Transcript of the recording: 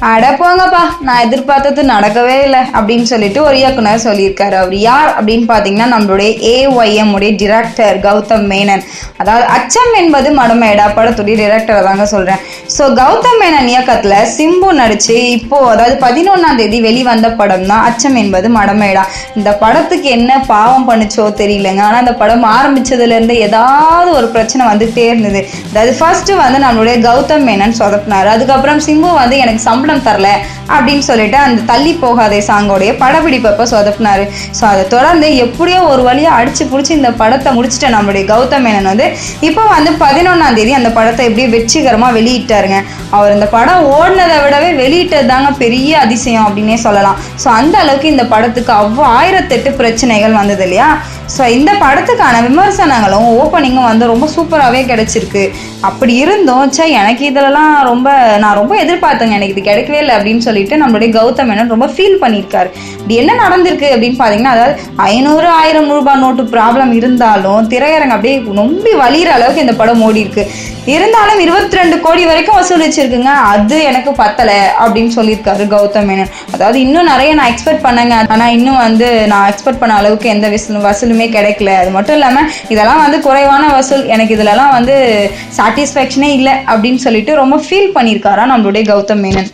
அட போங்கப்பா, நான் எதிர்பார்த்தது நடக்கவே இல்லை அப்படின்னு சொல்லிட்டு ஒரு இயக்குனர் சொல்லியிருக்காரு. அவர் யார் அப்படின்னு பார்த்தீங்கன்னா, நம்மளுடைய AYM உடைய டிரெக்டர் கௌதம் மேனன். அதாவது அச்சம் என்பது மடமேடா படத்துடைய டிரெக்டரை தாங்க சொல்றேன். ஸோ கௌதம் மேனன் இயக்கத்துல சிம்பு நடிச்சு இப்போ அதாவது 11ஆம் தேதி வெளிவந்த படம் தான் அச்சம் என்பது மடமேடா. இந்த படத்துக்கு என்ன பாவம் பண்ணுச்சோ தெரியலங்க. ஆனா அந்த படம் ஆரம்பிச்சதுல இருந்து ஏதாவது ஒரு பிரச்சனை வந்துட்டே இருந்தது. அதாவது ஃபர்ஸ்ட் வந்து நம்மளுடைய கௌதம் மேனன் சொதப்பினாரு. அதுக்கப்புறம் சிம்பு வந்து எனக்கு சம்பளம் தரல அப்படின்னு சொல்லிட்டு அந்த தள்ளி போகாதே சாங்கோடைய படப்பிடிப்பப்ப சொதப்பினாரு. ஸோ அதை தொடர்ந்து எப்படியோ ஒரு வழியா அடிச்சு பிடிச்சி இந்த படத்தை முடிச்சுட்ட நம்மளுடைய கௌதம் மேனன் வந்து இப்போ வந்து 11ஆம் தேதி அந்த படத்தை எப்படியும் வெற்றிகரமா வெளியிட்டாருங்க. அவர் இந்த படம் ஓடினதை விடவே வெளியிட்டது தாங்க பெரிய அதிசயம் அப்படின்னே சொல்லலாம். ஸோ அந்த அளவுக்கு இந்த படத்துக்கு 1008 பிரச்சனைகள் வந்தது இல்லையா. ஸோ இந்த படத்துக்கான விமர்சனங்களும் ஓப்பனிங்கும் வந்து ரொம்ப சூப்பராகவே கிடைச்சிருக்கு. அப்படி இருந்தும் எனக்கு இதிலலாம் நான் ரொம்ப எதிர்பார்த்தேங்க, எனக்கு இது கிடைக்கவே இல்லை அப்படின்னு சொல்லிட்டு நம்மளுடைய கௌதம் மேனன் ரொம்ப ஃபீல் பண்ணியிருக்காரு. இப்படி என்ன நடந்திருக்கு அப்படின்னு பார்த்தீங்கன்னா, அதாவது 500 1000 ரூபாய் நோட்டு ப்ராப்ளம் இருந்தாலும் திரையரங்கு அப்படியே நொம்பி வலிகிற அளவுக்கு இந்த படம் ஓடி இருக்கு. இருந்தாலும் 22 கோடி வரைக்கும் வசூலிச்சிருக்குங்க. அது எனக்கு பத்தலை அப்படின்னு சொல்லியிருக்காரு கௌதம் மேனன். அதாவது இன்னும் நிறைய நான் எக்ஸ்பெக்ட் பண்ணேங்க, ஆனால் இன்னும் வந்து நான் எக்ஸ்பெக்ட் பண்ண அளவுக்கு எந்த வசூலுமே கிடைக்கல. அது மட்டும் இல்லாமல் இதெல்லாம் வந்து குறைவான வசூல், எனக்கு இதிலலாம் வந்து சாட்டிஸ்ஃபேக்ஷனே இல்லை அப்படின்னு சொல்லிட்டு ரொம்ப ஃபீல் பண்ணியிருக்காரா நம்மளுடைய கௌதம் மேனன்.